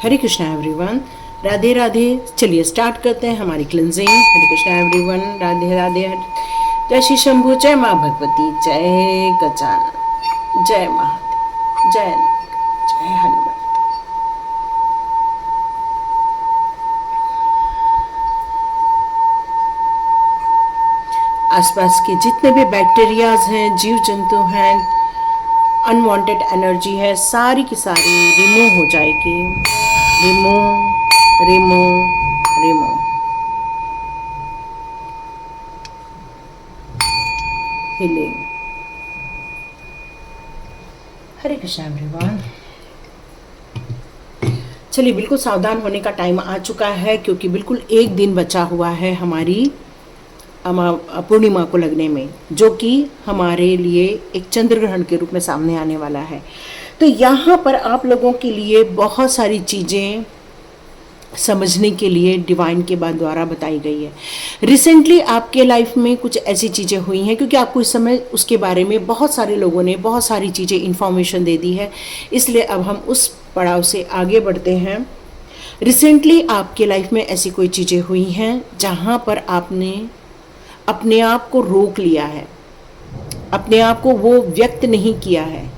हरे Krishna everyone, Radhe Radhe. चलिए start करते हैं हमारी क्लिनजिंग। हरे कृष्णा एवरीवन, राधे राधे। जय श्री शंभू, जय माँ भगवती, जय गजानन, जय महादेव, जय जय हनुमान। आसपास के जितने भी बैक्टीरियाज हैं, जीव जंतु हैं, अनवांटेड एनर्जी है, सारी की सारी रिमूव हो जाएगी। Remove remove remove. हीलिंग। हरे कृष्णा एवरीवन। चलिए बिल्कुल सावधान होने का टाइम आ चुका है, क्योंकि बिल्कुल एक दिन बचा हुआ है हमारी पूर्णिमा को लगने में, जो कि हमारे लिए एक चंद्र ग्रहण के रूप में सामने आने वाला है। तो यहाँ पर आप लोगों के लिए बहुत सारी चीज़ें समझने के लिए डिवाइन के बाद द्वारा बताई गई है। रिसेंटली आपके लाइफ में कुछ ऐसी चीज़ें हुई हैं, क्योंकि आपको इस समय उसके बारे में बहुत सारे लोगों ने बहुत सारी चीज़ें इन्फॉर्मेशन दे दी है, इसलिए अब हम उस पड़ाव से आगे बढ़ते हैं। रिसेंटली आपके लाइफ में ऐसी कोई चीज़ें हुई हैं जहाँ पर आपने अपने आप को रोक लिया है, अपने आप को वो व्यक्त नहीं किया है,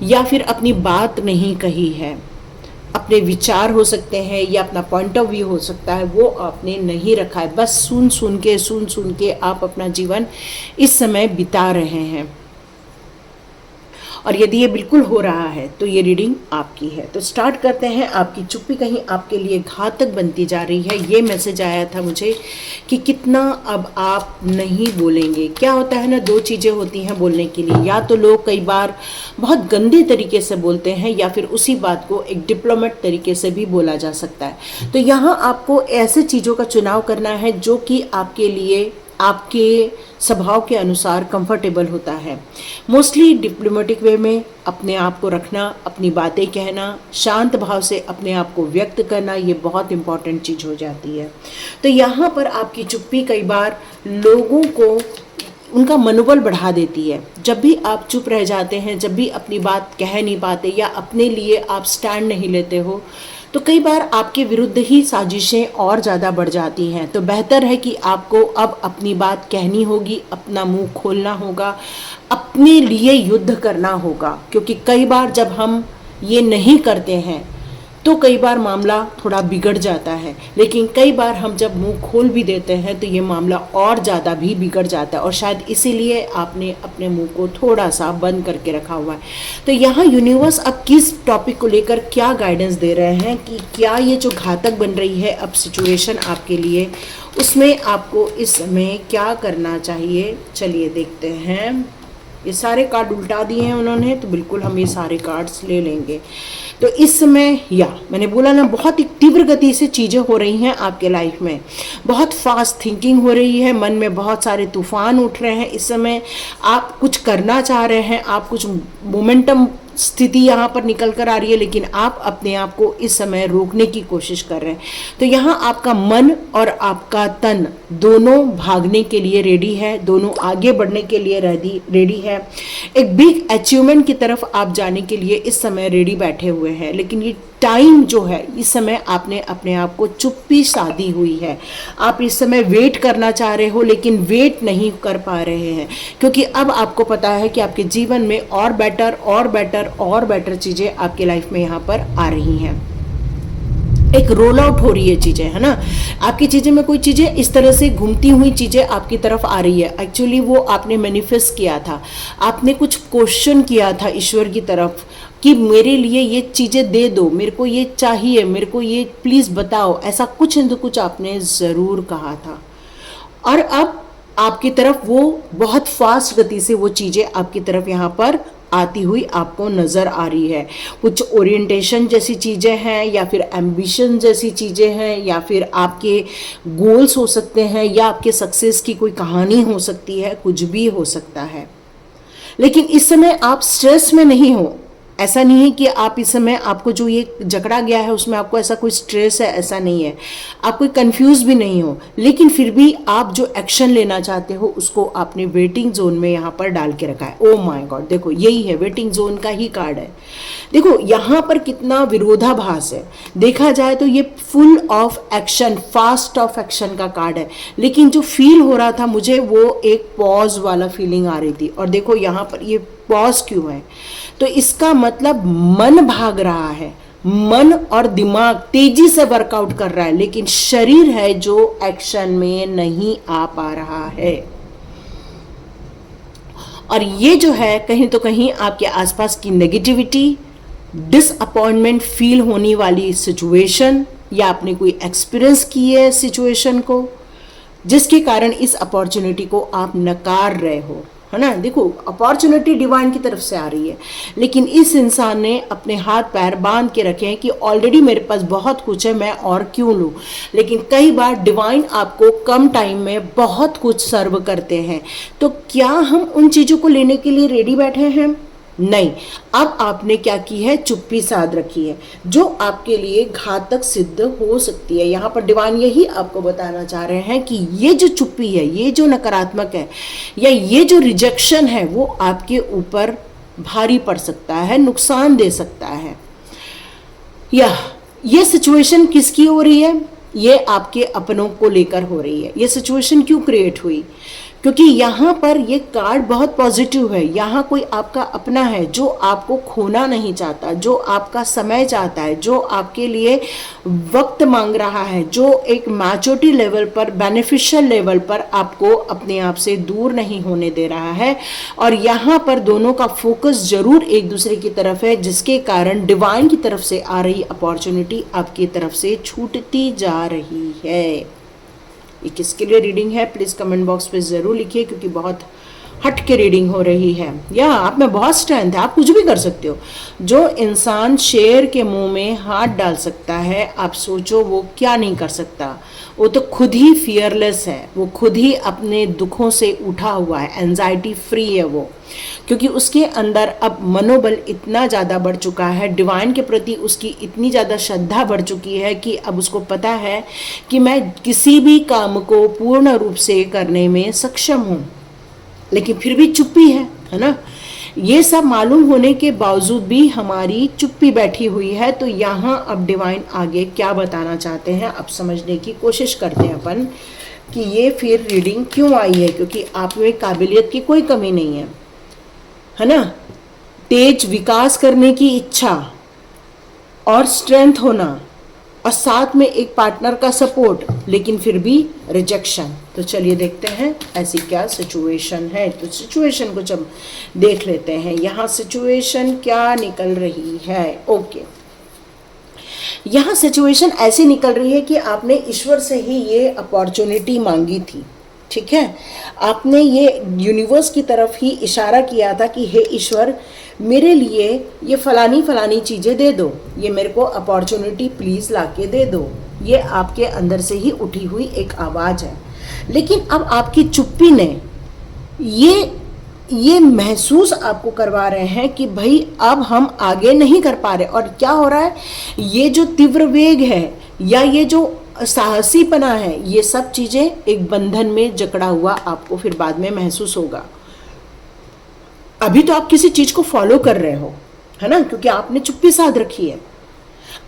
या फिर अपनी बात नहीं कही है। अपने विचार हो सकते हैं या अपना पॉइंट ऑफ व्यू हो सकता है, वो आपने नहीं रखा है। बस सुन सुन के आप अपना जीवन इस समय बिता रहे हैं। और यदि ये बिल्कुल हो रहा है तो ये रीडिंग आपकी है। तो स्टार्ट करते हैं। आपकी चुप्पी कहीं आपके लिए घातक बनती जा रही है। ये मैसेज आया था मुझे कि कितना अब आप नहीं बोलेंगे। क्या होता है ना, दो चीज़ें होती हैं बोलने के लिए। या तो लोग कई बार बहुत गंदे तरीके से बोलते हैं, या फिर उसी बात को एक डिप्लोमेट तरीके से भी बोला जा सकता है। तो यहाँ आपको ऐसे चीज़ों का चुनाव करना है जो कि आपके लिए आपके स्वभाव के अनुसार कंफर्टेबल होता है। मोस्टली डिप्लोमेटिक वे में अपने आप को रखना, अपनी बातें कहना, शांत भाव से अपने आप को व्यक्त करना, ये बहुत इंपॉर्टेंट चीज़ हो जाती है। तो यहाँ पर आपकी चुप्पी कई बार लोगों को उनका मनोबल बढ़ा देती है। जब भी आप चुप रह जाते हैं, जब भी अपनी बात कह नहीं पाते या अपने लिए आप स्टैंड नहीं लेते हो, तो कई बार आपके विरुद्ध ही साजिशें और ज़्यादा बढ़ जाती हैं। तो बेहतर है कि आपको अब अपनी बात कहनी होगी, अपना मुंह खोलना होगा, अपने लिए युद्ध करना होगा। क्योंकि कई बार जब हम ये नहीं करते हैं तो कई बार मामला थोड़ा बिगड़ जाता है, लेकिन कई बार हम जब मुंह खोल भी देते हैं तो ये मामला और ज़्यादा भी बिगड़ जाता है। और शायद इसीलिए आपने अपने मुंह को थोड़ा सा बंद करके रखा हुआ है। तो यहाँ यूनिवर्स अब किस टॉपिक को लेकर क्या गाइडेंस दे रहे हैं कि क्या ये जो घातक बन रही है अब सिचुएशन आपके लिए, उसमें आपको इस समय क्या करना चाहिए। चलिए देखते हैं। ये सारे कार्ड उल्टा दिए हैं उन्होंने, तो बिल्कुल हम ये सारे कार्ड्स ले लेंगे। तो इस समय मैंने बोला ना, बहुत ही तीव्र गति से चीज़ें हो रही हैं आपके लाइफ में। बहुत फास्ट थिंकिंग हो रही है, मन में बहुत सारे तूफान उठ रहे हैं। इस समय आप कुछ करना चाह रहे हैं, आप कुछ मोमेंटम स्थिति यहाँ पर निकल कर आ रही है, लेकिन आप अपने आप को इस समय रोकने की कोशिश कर रहे हैं। तो यहाँ आपका मन और आपका तन दोनों भागने के लिए रेडी है, दोनों आगे बढ़ने के लिए रेडी है। एक बिग अचीवमेंट की तरफ आप जाने के लिए इस समय रेडी बैठे हुए हैं। लेकिन ये टाइम जो है, इस समय आपने अपने आप को चुप्पी साधी हुई है। आप इस समय वेट करना चाह रहे हो, लेकिन वेट नहीं कर पा रहे हैं, क्योंकि अब आपको पता है कि आपके जीवन में और बेटर चीज़ें आपके लाइफ में यहाँ पर आ रही हैं। एक रोल आउट हो रही है चीज़ें, है ना। आपकी चीज़ें में कोई चीज़ें इस तरह से घूमती हुई चीज़ें आपकी तरफ आ रही है। एक्चुअली वो आपने मैनिफेस्ट किया था, आपने कुछ क्वेश्चन किया था ईश्वर की तरफ कि मेरे लिए ये चीज़ें दे दो, मेरे को ये चाहिए, मेरे को ये प्लीज़ बताओ। ऐसा कुछ न कुछ आपने ज़रूर कहा था, और अब आपकी तरफ वो बहुत फास्ट गति से वो चीज़ें आपकी तरफ यहाँ पर आती हुई आपको नज़र आ रही है। कुछ ओरिएंटेशन जैसी चीज़ें हैं, या फिर एम्बिशन जैसी चीज़ें हैं, या फिर आपके गोल्स हो सकते हैं, या आपके सक्सेस की कोई कहानी हो सकती है, कुछ भी हो सकता है। लेकिन इस समय आप स्ट्रेस में नहीं हो, ऐसा नहीं है कि आप इस समय आपको जो ये जकड़ा गया है उसमें आपको ऐसा कोई स्ट्रेस है, ऐसा नहीं है, आप कोई कंफ्यूज भी नहीं हो, लेकिन फिर भी आप जो एक्शन लेना चाहते हो उसको आपने वेटिंग जोन में यहाँ पर डाल के रखा है। ओ माय गॉड, देखो यही है, वेटिंग जोन का ही कार्ड है। देखो यहाँ पर कितना विरोधाभास है, देखा जाए तो ये full of action, fast of action का कार्ड है, लेकिन जो फील हो रहा था मुझे वो एक पॉज वाला फीलिंग आ रही थी। और देखो यहाँ पर ये पॉज क्यों है, तो इसका मतलब मन भाग रहा है, मन और दिमाग तेजी से वर्कआउट कर रहा है, लेकिन शरीर है जो एक्शन में नहीं आ पा रहा है। और ये जो है कहीं तो कहीं आपके आसपास की नेगेटिविटी, डिसअपॉइंटमेंट फील होने वाली सिचुएशन, या आपने कोई एक्सपीरियंस की है सिचुएशन को जिसके कारण इस अपॉर्चुनिटी को आप नकार रहे हो, है ना। देखो अपॉर्चुनिटी डिवाइन की तरफ से आ रही है, लेकिन इस इंसान ने अपने हाथ पैर बांध के रखे हैं कि ऑलरेडी मेरे पास बहुत कुछ है, मैं और क्यों लूँ। लेकिन कई बार डिवाइन आपको कम टाइम में बहुत कुछ सर्व करते हैं, तो क्या हम उन चीज़ों को लेने के लिए रेडी बैठे हैं? नहीं। अब आपने क्या की है, चुप्पी साध रखी है, जो आपके लिए घातक सिद्ध हो सकती है। यहाँ पर डिवाइन यही आपको बताना चाह रहे हैं कि ये जो चुप्पी है, ये जो नकारात्मक है, या ये जो रिजेक्शन है, वो आपके ऊपर भारी पड़ सकता है, नुकसान दे सकता है। या ये सिचुएशन किसकी हो रही है? ये आपके अपनों को लेकर हो रही है। ये सिचुएशन क्यों क्रिएट हुई? क्योंकि यहाँ पर ये कार्ड बहुत पॉजिटिव है। यहाँ कोई आपका अपना है जो आपको खोना नहीं चाहता, जो आपका समय चाहता है, जो आपके लिए वक्त मांग रहा है, जो एक मैच्योरिटी लेवल पर, बेनिफिशियल लेवल पर आपको अपने आप से दूर नहीं होने दे रहा है। और यहाँ पर दोनों का फोकस जरूर एक दूसरे की तरफ है, जिसके कारण डिवाइन की तरफ से आ रही अपॉर्चुनिटी आपकी तरफ से छूटती जा रही है। ये किसके लिए रीडिंग है प्लीज़ कमेंट बॉक्स पे ज़रूर लिखिए, क्योंकि बहुत हट के रीडिंग हो रही है। या आप में बहुत स्ट्रेंथ है, आप कुछ भी कर सकते हो। जो इंसान शेर के मुंह में हाथ डाल सकता है, आप सोचो वो क्या नहीं कर सकता। वो तो खुद ही फियरलेस है, वो खुद ही अपने दुखों से उठा हुआ है, एंजाइटी फ्री है वो, क्योंकि उसके अंदर अब मनोबल इतना ज़्यादा बढ़ चुका है, डिवाइन के प्रति उसकी इतनी ज़्यादा श्रद्धा बढ़ चुकी है कि अब उसको पता है कि मैं किसी भी काम को पूर्ण रूप से करने में सक्षम हूँ। लेकिन फिर भी चुप्पी है ना। ये सब मालूम होने के बावजूद भी हमारी चुप्पी बैठी हुई है। तो यहाँ अब डिवाइन आगे क्या बताना चाहते हैं, अब समझने की कोशिश करते हैं अपन कि ये फिर रीडिंग क्यों आई है। क्योंकि आप में काबिलियत की कोई कमी नहीं है ना। तेज विकास करने की इच्छा और स्ट्रेंथ होना, और साथ में एक पार्टनर का सपोर्ट, लेकिन फिर भी रिजेक्शन। तो चलिए देखते हैं ऐसी क्या सिचुएशन है। तो सिचुएशन को जब देख लेते हैं, यहाँ सिचुएशन क्या निकल रही है। ओके, यहाँ सिचुएशन ऐसी निकल रही है कि आपने ईश्वर से ही ये अपॉर्चुनिटी मांगी थी, ठीक है। आपने ये यूनिवर्स की तरफ ही इशारा किया था कि हे ईश्वर, मेरे लिए ये फलानी चीज़ें दे दो, ये मेरे को अपॉर्चुनिटी प्लीज़ लाके दे दो। ये आपके अंदर से ही उठी हुई एक आवाज़ है। लेकिन अब आपकी चुप्पी ने ये महसूस आपको करवा रहे हैं कि भाई अब हम आगे नहीं कर पा रहे। और क्या हो रहा है, ये जो तीव्र वेग है या ये जो साहसीपना है, ये सब चीज़ें एक बंधन में जकड़ा हुआ आपको फिर बाद में महसूस होगा। अभी तो आप किसी चीज़ को फॉलो कर रहे हो, है ना, क्योंकि आपने चुप्पी साध रखी है।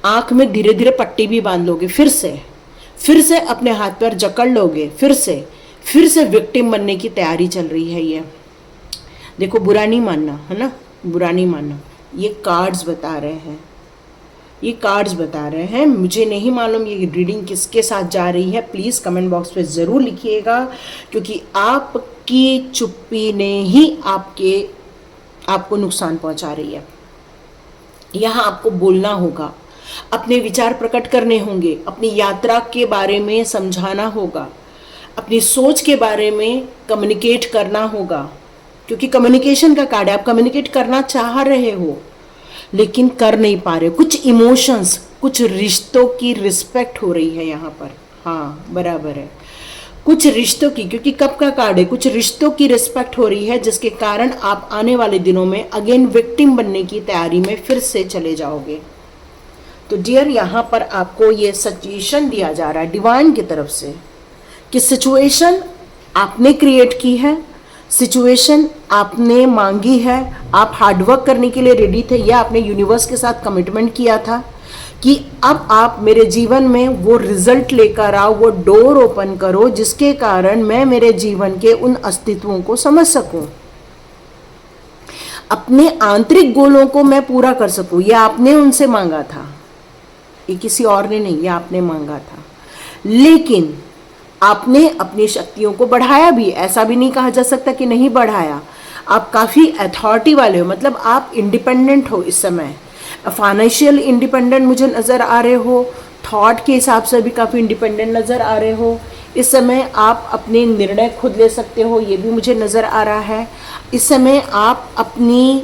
आंख में धीरे धीरे पट्टी भी बांध लोगे, फिर से अपने हाथ पर जकड़ लोगे, फिर से विक्टिम बनने की तैयारी चल रही है। ये देखो, बुरा नहीं मानना, है ना, बुरा नहीं मानना। ये कार्ड्स बता रहे हैं, मुझे नहीं मालूम ये रीडिंग किसके साथ जा रही है। प्लीज़ कमेंट बॉक्स पे ज़रूर लिखिएगा, क्योंकि आपकी चुप्पी ने ही आपको नुकसान पहुंचा रही है। यहाँ आपको बोलना होगा, अपने विचार प्रकट करने होंगे, अपनी यात्रा के बारे में समझाना होगा, अपनी सोच के बारे में कम्युनिकेट करना होगा, क्योंकि कम्युनिकेशन का कार्ड है। आप कम्युनिकेट करना चाह रहे हो लेकिन कर नहीं पा रहे हो। कुछ इमोशंस, कुछ रिश्तों की रिस्पेक्ट हो रही है यहाँ पर, हाँ बराबर है। कुछ रिश्तों की, क्योंकि कप का कार्ड है, कुछ रिश्तों की रिस्पेक्ट हो रही है जिसके कारण आप आने वाले दिनों में अगेन विक्टिम बनने की तैयारी में फिर से चले जाओगे। तो डियर, यहाँ पर आपको ये सजेशन दिया जा रहा है डिवाइन की तरफ से कि सिचुएशन आपने क्रिएट की है, सिचुएशन आपने मांगी है, आप हार्डवर्क करने के लिए रेडी थे, या आपने यूनिवर्स के साथ कमिटमेंट किया था कि अब आप मेरे जीवन में वो रिजल्ट लेकर आओ, वो डोर ओपन करो जिसके कारण मैं मेरे जीवन के उन अस्तित्वों को समझ सकूं, अपने आंतरिक गोलों को मैं पूरा कर सकूं। यह आपने उनसे मांगा था, ये किसी और ने नहीं, ये आपने मांगा था। लेकिन आपने अपनी शक्तियों को बढ़ाया भी, ऐसा भी नहीं कहा जा सकता कि नहीं बढ़ाया। आप काफ़ी अथॉरिटी वाले हो, मतलब आप इंडिपेंडेंट हो इस समय, फाइनेंशियल इंडिपेंडेंट मुझे नज़र आ रहे हो, थॉट के हिसाब से भी काफ़ी इंडिपेंडेंट नज़र आ रहे हो। इस समय आप अपने निर्णय खुद ले सकते हो, ये भी मुझे नज़र आ रहा है। इस समय आप अपनी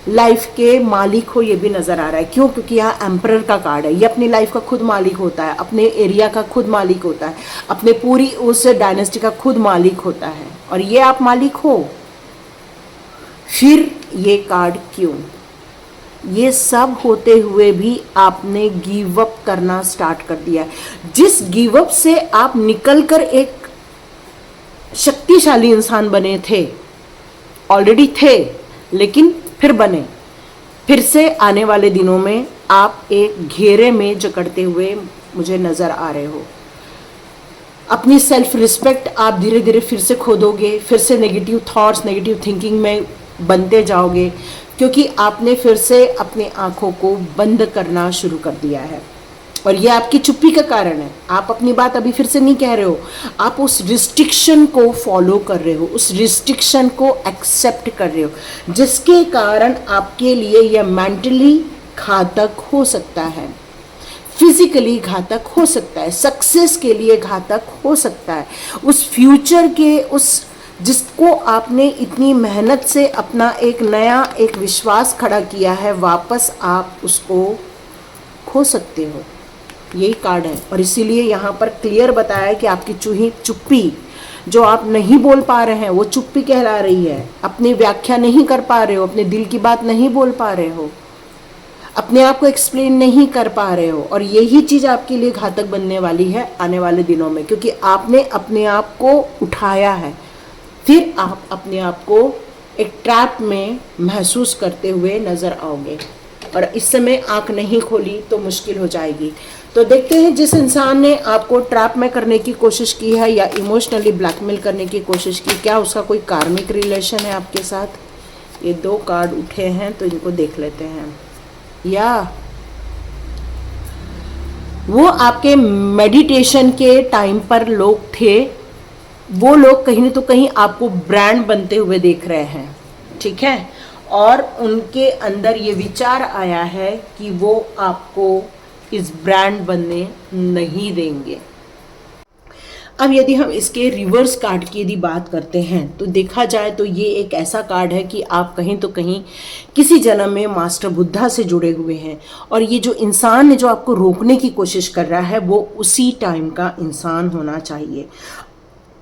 लाइफ के मालिक हो, ये भी नज़र आ रहा है। क्यों? क्योंकि यहाँ एम्परर का कार्ड है। ये अपनी लाइफ का खुद मालिक होता है, अपने एरिया का खुद मालिक होता है, अपने पूरी उस डायनेस्टी का खुद मालिक होता है, और ये आप मालिक हो। फिर ये कार्ड क्यों? ये सब होते हुए भी आपने गिव अप करना स्टार्ट कर दिया है। जिस गिव अप से आप निकलकर एक शक्तिशाली इंसान बने थे, ऑलरेडी थे, लेकिन फिर बने, फिर से आने वाले दिनों में आप एक घेरे में जकड़ते हुए मुझे नज़र आ रहे हो। अपनी सेल्फ रिस्पेक्ट आप धीरे धीरे फिर से खोदोगे, फिर से नेगेटिव थॉट्स, नेगेटिव थिंकिंग में बनते जाओगे, क्योंकि आपने फिर से अपनी आँखों को बंद करना शुरू कर दिया है। और ये आपकी चुप्पी का कारण है। आप अपनी बात अभी फिर से नहीं कह रहे हो, आप उस रिस्ट्रिक्शन को फॉलो कर रहे हो, उस रिस्ट्रिक्शन को एक्सेप्ट कर रहे हो, जिसके कारण आपके लिए यह मेंटली घातक हो सकता है, फिजिकली घातक हो सकता है, सक्सेस के लिए घातक हो सकता है। उस फ्यूचर के, उस जिसको आपने इतनी मेहनत से अपना एक नया एक विश्वास खड़ा किया है, वापस आप उसको खो सकते हो। यही कार्ड है। और इसीलिए यहाँ पर क्लियर बताया है कि आपकी चुप्पी जो आप नहीं बोल पा रहे हैं वो चुप्पी कहला रही है। अपनी व्याख्या नहीं कर पा रहे हो, अपने दिल की बात नहीं बोल पा रहे हो, अपने आप को एक्सप्लेन नहीं कर पा रहे हो, और यही चीज़ आपके लिए घातक बनने वाली है आने वाले दिनों में, क्योंकि आपने अपने आप को उठाया है। फिर आप अपने आप को एक ट्रैप में महसूस करते हुए नज़र आओगे, और इस समय आंख नहीं खोली तो मुश्किल हो जाएगी। तो देखते हैं, जिस इंसान ने आपको ट्रैप में करने की कोशिश की है या इमोशनली ब्लैकमेल करने की कोशिश की, क्या उसका कोई कार्मिक रिलेशन है आपके साथ? ये 2 कार्ड उठे हैं, तो इनको देख लेते हैं। या वो आपके मेडिटेशन के टाइम पर लोग थे, वो लोग कहीं न तो कहीं आपको ब्रांड बनते हुए देख रहे हैं, ठीक है, और उनके अंदर ये विचार आया है कि वो आपको इस ब्रांड बनने नहीं देंगे। अब यदि हम इसके रिवर्स कार्ड की यदि बात करते हैं तो देखा जाए तो ये एक ऐसा कार्ड है कि आप कहीं तो कहीं किसी जन्म में मास्टर बुद्धा से जुड़े हुए हैं, और ये जो इंसान है जो आपको रोकने की कोशिश कर रहा है वो उसी टाइम का इंसान होना चाहिए।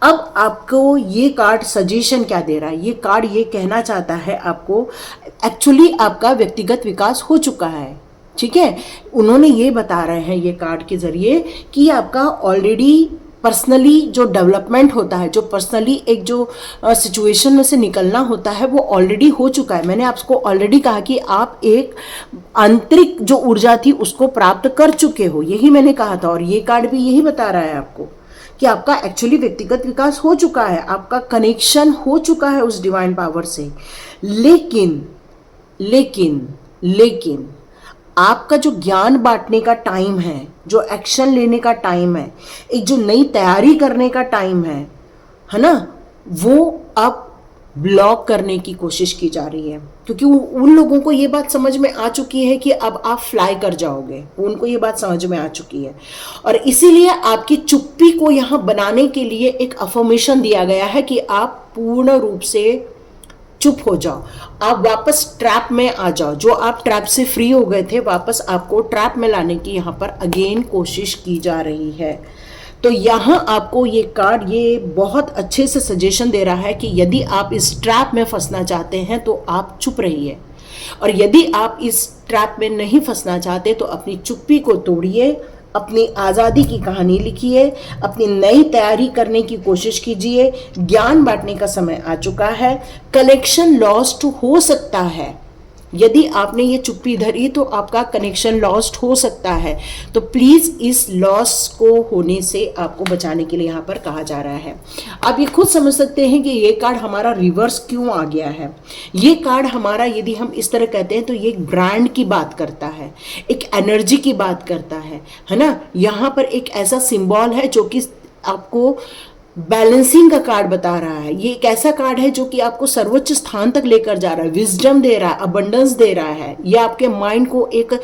अब आपको ये कार्ड सजेशन क्या दे रहा है? ये कार्ड ये कहना चाहता है आपको, एक्चुअली आपका व्यक्तिगत विकास हो चुका है, ठीक है। उन्होंने ये बता रहे हैं ये कार्ड के जरिए कि आपका ऑलरेडी पर्सनली जो डेवलपमेंट होता है, जो पर्सनली एक जो सिचुएशन में से निकलना होता है, वो ऑलरेडी हो चुका है। मैंने आपको ऑलरेडी कहा कि आप एक आंतरिक जो ऊर्जा थी उसको प्राप्त कर चुके हो, यही मैंने कहा था। और ये कार्ड भी यही बता रहा है आपको कि आपका एक्चुअली व्यक्तिगत विकास हो चुका है, आपका कनेक्शन हो चुका है उस डिवाइन पावर से। लेकिन लेकिन लेकिन आपका जो ज्ञान बांटने का टाइम है, जो एक्शन लेने का टाइम है, एक जो नई तैयारी करने का टाइम है ना, वो अब ब्लॉक करने की कोशिश की जा रही है, क्योंकि उन लोगों को ये बात समझ में आ चुकी है कि अब आप फ्लाई कर जाओगे, उनको ये बात समझ में आ चुकी है। और इसीलिए आपकी चुप्पी को यहाँ बनाने के लिए एक अफर्मेशन दिया गया है कि आप पूर्ण रूप से चुप हो जाओ, आप वापस ट्रैप में आ जाओ। जो आप ट्रैप से फ्री हो गए थे, वापस आपको ट्रैप में लाने की यहाँ पर अगेन कोशिश की जा रही है। तो यहाँ आपको ये कार्ड ये बहुत अच्छे से सजेशन दे रहा है कि यदि आप इस ट्रैप में फंसना चाहते हैं तो आप चुप रहिए, और यदि आप इस ट्रैप में नहीं फंसना चाहते तो अपनी चुप्पी को तोड़िए, अपनी आज़ादी की कहानी लिखिए, अपनी नई तैयारी करने की कोशिश कीजिए। ज्ञान बांटने का समय आ चुका है। कनेक्शन लॉस्ट हो सकता है, यदि आपने ये चुप्पी धरी तो आपका कनेक्शन लॉस्ट हो सकता है। तो प्लीज़ इस लॉस को होने से आपको बचाने के लिए यहाँ पर कहा जा रहा है। आप ये खुद समझ सकते हैं कि ये कार्ड हमारा रिवर्स क्यों आ गया है। ये कार्ड हमारा, यदि हम इस तरह कहते हैं तो ये एक ब्रांड की बात करता है, एक एनर्जी की बात करता है ना। यहाँ पर एक ऐसा सिंबल है जो कि आपको बैलेंसिंग का कार्ड बता रहा है। ये एक ऐसा कार्ड है जो कि आपको सर्वोच्च स्थान तक लेकर जा रहा है, विजडम दे रहा है, अबंडेंस दे रहा है। ये आपके माइंड को एक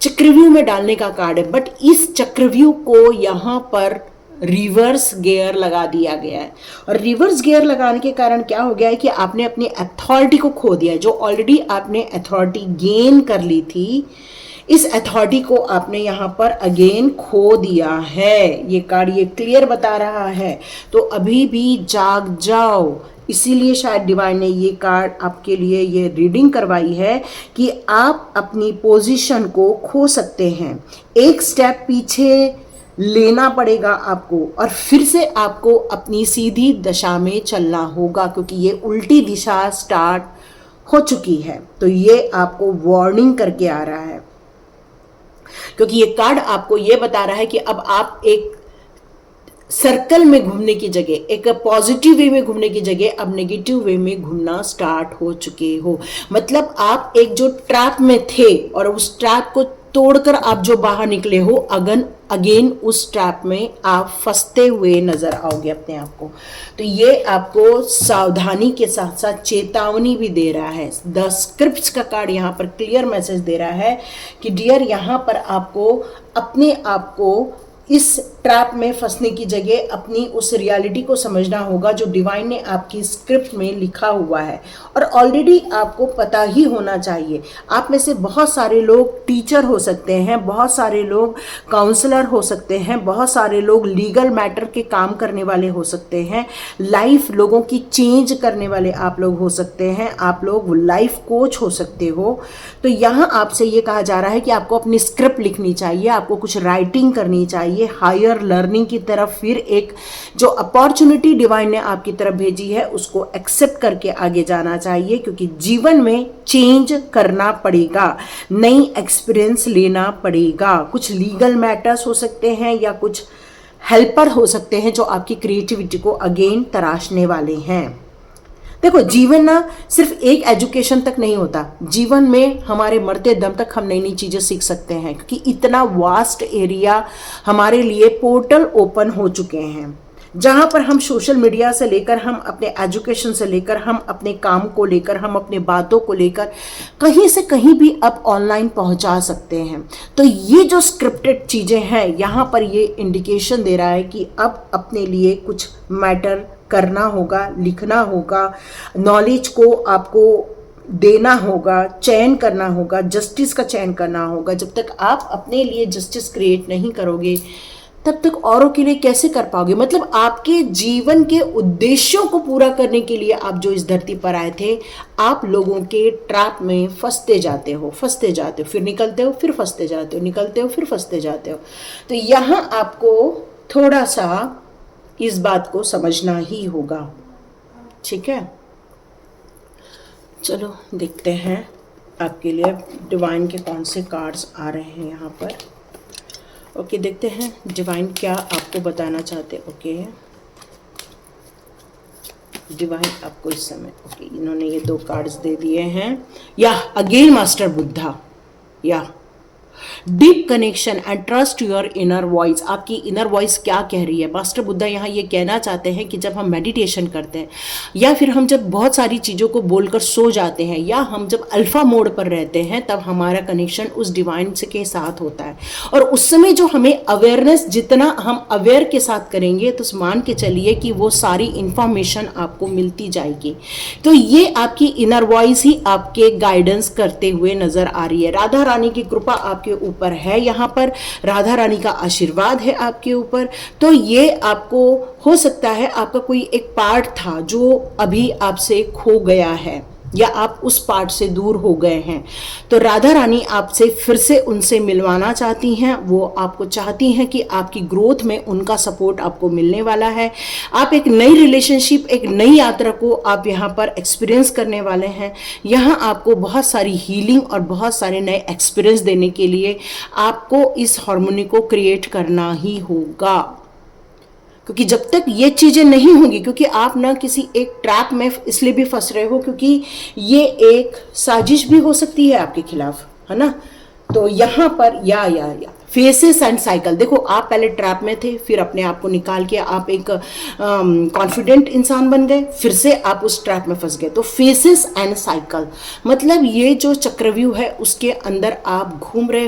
चक्रव्यूह में डालने का कार्ड है। बट इस चक्रव्यूह को यहाँ पर रिवर्स गियर लगा दिया गया है, और रिवर्स गियर लगाने के कारण क्या हो गया है कि आपने अपनी अथॉरिटी को खो दिया है। जो ऑलरेडी आपने अथॉरिटी गेन कर ली थी, इस अथॉरिटी को आपने यहाँ पर अगेन खो दिया है। ये कार्ड ये क्लियर बता रहा है। तो अभी भी जाग जाओ। इसीलिए शायद डिवाइन ने ये कार्ड आपके लिए ये रीडिंग करवाई है कि आप अपनी पोजीशन को खो सकते हैं। एक स्टेप पीछे लेना पड़ेगा आपको, और फिर से आपको अपनी सीधी दिशा में चलना होगा, क्योंकि ये उल्टी दिशा स्टार्ट हो चुकी है। तो ये आपको वार्निंग करके आ रहा है, क्योंकि ये कार्ड आपको ये बता रहा है कि अब आप एक सर्कल में घूमने की जगह, एक पॉजिटिव वे में घूमने की जगह अब नेगेटिव वे में घूमना स्टार्ट हो चुके हो। मतलब आप एक जो ट्रैप में थे और उस ट्रैप को तोड़कर आप जो बाहर निकले हो, अगेन उस ट्रैप में आप फंसते हुए नजर आओगे अपने आप को। तो ये आपको सावधानी के साथ साथ चेतावनी भी दे रहा है। द स्क्रिप्ट्स का कार्ड यहाँ पर क्लियर मैसेज दे रहा है कि डियर, यहाँ पर आपको अपने आप को इस ट्रैप में फंसने की जगह अपनी उस रियलिटी को समझना होगा जो डिवाइन ने आपकी स्क्रिप्ट में लिखा हुआ है। और ऑलरेडी आपको पता ही होना चाहिए। आप में से बहुत सारे लोग टीचर हो सकते हैं, बहुत सारे लोग काउंसलर हो सकते हैं, बहुत सारे लोग लीगल मैटर के काम करने वाले हो सकते हैं, लाइफ लोगों की चेंज करने वाले आप लोग हो सकते हैं, आप लोग लाइफ कोच हो सकते हो। तो यहाँ आपसे ये कहा जा रहा है कि आपको अपनी स्क्रिप्ट लिखनी चाहिए, आपको कुछ राइटिंग करनी चाहिए, हायर लर्निंग की तरफ। फिर एक जो अपॉर्चुनिटी डिवाइन ने आपकी तरफ भेजी है उसको एक्सेप्ट करके आगे जाना चाहिए, क्योंकि जीवन में चेंज करना पड़ेगा, नई एक्सपीरियंस लेना पड़ेगा। कुछ लीगल मैटर्स हो सकते हैं या कुछ हेल्पर हो सकते हैं जो आपकी क्रिएटिविटी को अगेन तराशने वाले हैं। देखो, जीवन ना सिर्फ एक एजुकेशन तक नहीं होता। जीवन में हमारे मरते दम तक हम नई नई चीज़ें सीख सकते हैं, क्योंकि इतना वास्ट एरिया हमारे लिए पोर्टल ओपन हो चुके हैं, जहाँ पर हम सोशल मीडिया से लेकर, हम अपने एजुकेशन से लेकर, हम अपने काम को लेकर, हम अपने बातों को लेकर कहीं से कहीं भी अब ऑनलाइन पहुँचा सकते हैं। तो ये जो स्क्रिप्टेड चीज़ें हैं, यहाँ पर ये इंडिकेशन दे रहा है कि अब अपने लिए कुछ मैटर करना होगा, लिखना होगा, नॉलेज को आपको देना होगा, चयन करना होगा, जस्टिस का चयन करना होगा। जब तक आप अपने लिए जस्टिस क्रिएट नहीं करोगे तब तक औरों के लिए कैसे कर पाओगे। मतलब आपके जीवन के उद्देश्यों को पूरा करने के लिए आप जो इस धरती पर आए थे, आप लोगों के ट्रैप में फंसते जाते हो, फिर निकलते हो, फिर फंसते जाते हो, निकलते हो, फिर फंसते जाते हो। तो यहाँ आपको थोड़ा सा इस बात को समझना ही होगा, ठीक है। चलो देखते हैं आपके लिए डिवाइन के कौन से कार्ड्स आ रहे हैं यहाँ पर। ओके, देखते हैं डिवाइन क्या आपको बताना चाहते हैं। ओके, डिवाइन आपको इस समय, ओके, इन्होंने ये 2 कार्ड्स दे दिए हैं। या अगेन मास्टर बुद्धा, या deep connection and trust your inner voice. आपकी इनर वॉइस क्या कह रही है। मास्टर बुद्धा यहाँ ये कहना चाहते हैं कि जब हम मेडिटेशन करते हैं, या फिर हम जब बहुत सारी चीज़ों को बोलकर सो जाते हैं, या हम जब अल्फा मोड पर रहते हैं, तब हमारा कनेक्शन उस डिवाइन से के साथ होता है। और उस समय जो हमें अवेयरनेस, जितना हम अवेयर के साथ करेंगे, तो मान के चलिए कि वो सारी इंफॉर्मेशन आपको मिलती जाएगी। तो ये आपकी इनर वॉइस ही आपके गाइडेंस करते हुए नजर आ रही है। राधा रानी की कृपा आपके आपके ऊपर है, यहाँ पर राधा रानी का आशीर्वाद है आपके ऊपर। तो ये आपको हो सकता है आपका कोई एक पार्ट था जो अभी आपसे खो गया है या आप उस पार्ट से दूर हो गए हैं, तो राधा रानी आपसे फिर से उनसे मिलवाना चाहती हैं। वो आपको चाहती हैं कि आपकी ग्रोथ में उनका सपोर्ट आपको मिलने वाला है। आप एक नई रिलेशनशिप, एक नई यात्रा को आप यहाँ पर एक्सपीरियंस करने वाले हैं। यहाँ आपको बहुत सारी हीलिंग और बहुत सारे नए एक्सपीरियंस देने के लिए आपको इस हार्मोनी को क्रिएट करना ही होगा, क्योंकि जब तक ये चीज़ें नहीं होंगी, क्योंकि आप ना किसी एक ट्रैप में इसलिए भी फंस रहे हो क्योंकि ये एक साजिश भी हो सकती है आपके खिलाफ, है ना। तो यहाँ पर या फेसेस एंड साइकिल, देखो आप पहले ट्रैप में थे, फिर अपने आप को निकाल के आप एक कॉन्फिडेंट इंसान बन गए, फिर से आप उस ट्रैप में फंस गए। तो फेसेस एंड साइकिल मतलब ये जो चक्रव्यूह है उसके अंदर आप घूम रहे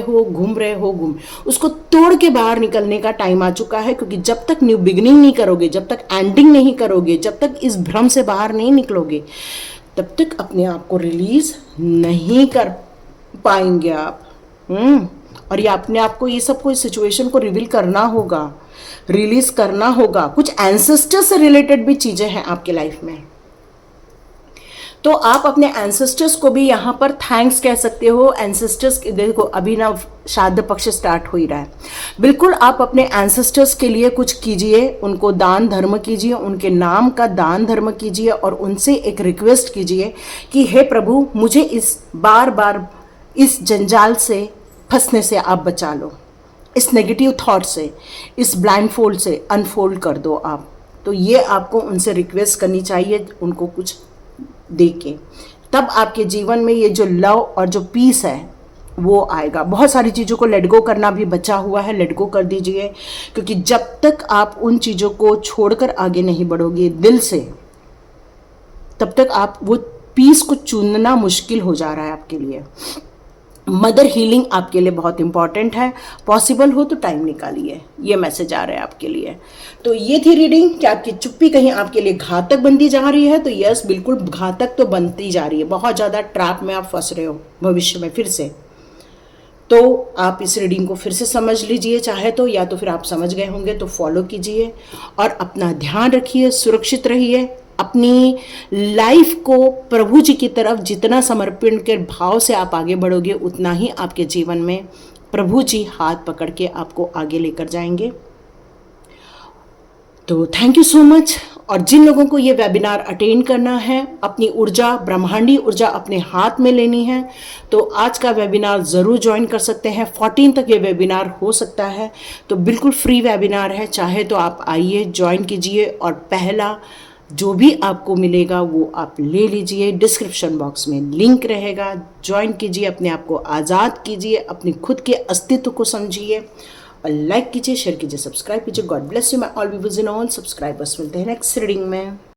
हो, उसको तोड़ के बाहर निकलने का टाइम आ चुका है। क्योंकि जब तक न्यू बिगिनिंग नहीं करोगे, जब तक एंडिंग नहीं करोगे, जब तक इस भ्रम से बाहर नहीं निकलोगे, तब तक अपने आप को रिलीज नहीं कर पाएंगे आप। और ये अपने आप को, ये सब को, इस सिचुएशन को रिवील करना होगा, रिलीज करना होगा। कुछ एंसेस्टर्स से रिलेटेड भी चीजें हैं आपके लाइफ में, तो आप अपने एंसेस्टर्स को भी यहाँ पर थैंक्स कह सकते हो। एंसेस्टर्स, देखो अभी ना श्राद्ध पक्ष स्टार्ट हो ही रहा है, बिल्कुल आप अपने एंसेस्टर्स के लिए कुछ कीजिए, उनको दान धर्म कीजिए, उनके नाम का दान धर्म कीजिए और उनसे एक रिक्वेस्ट कीजिए कि हे प्रभु, मुझे इस बार इस जंजाल से फंसने से आप बचा लो, इस नेगेटिव थॉट से, इस ब्लाइंड फोल्ड से अनफोल्ड कर दो आप। तो ये आपको उनसे रिक्वेस्ट करनी चाहिए, उनको कुछ दे के, तब आपके जीवन में ये जो लव और जो पीस है वो आएगा। बहुत सारी चीज़ों को लेट गो करना भी बचा हुआ है, लेट गो कर दीजिए, क्योंकि जब तक आप उन चीज़ों को छोड़कर आगे नहीं बढ़ोगे दिल से, तब तक आप वो पीस को चुनना मुश्किल हो जा रहा है आपके लिए। मदर हीलिंग आपके लिए बहुत इंपॉर्टेंट है, पॉसिबल हो तो टाइम निकालिए, ये मैसेज आ रहा है आपके लिए। तो ये थी रीडिंग कि आपकी चुप्पी कहीं आपके लिए घातक बनती जा रही है। तो यस, बिल्कुल घातक तो बनती जा रही है, बहुत ज़्यादा ट्रैप में आप फंस रहे हो भविष्य में फिर से। तो आप इस रीडिंग को फिर से समझ लीजिए चाहे तो, या तो फिर आप समझ गए होंगे तो फॉलो कीजिए और अपना ध्यान रखिए, सुरक्षित रहिए। अपनी लाइफ को प्रभु जी की तरफ जितना समर्पण के भाव से आप आगे बढ़ोगे, उतना ही आपके जीवन में प्रभु जी हाथ पकड़ के आपको आगे लेकर जाएंगे। तो थैंक यू सो मच। और जिन लोगों को ये वेबिनार अटेंड करना है, अपनी ऊर्जा, ब्रह्मांडी ऊर्जा अपने हाथ में लेनी है, तो आज का वेबिनार ज़रूर ज्वाइन कर सकते हैं। 14 तक ये वेबिनार हो सकता है, तो बिल्कुल फ्री वेबिनार है, चाहे तो आप आइए, ज्वाइन कीजिए और पहला जो भी आपको मिलेगा वो आप ले लीजिए। डिस्क्रिप्शन बॉक्स में लिंक रहेगा, ज्वाइन कीजिए, अपने आप को आज़ाद कीजिए, अपने खुद के अस्तित्व को समझिए और लाइक कीजिए, शेयर कीजिए, सब्सक्राइब कीजिए। God bless you. My all viewers and all subscribers. मिलते हैं नेक्स्ट रीडिंग में।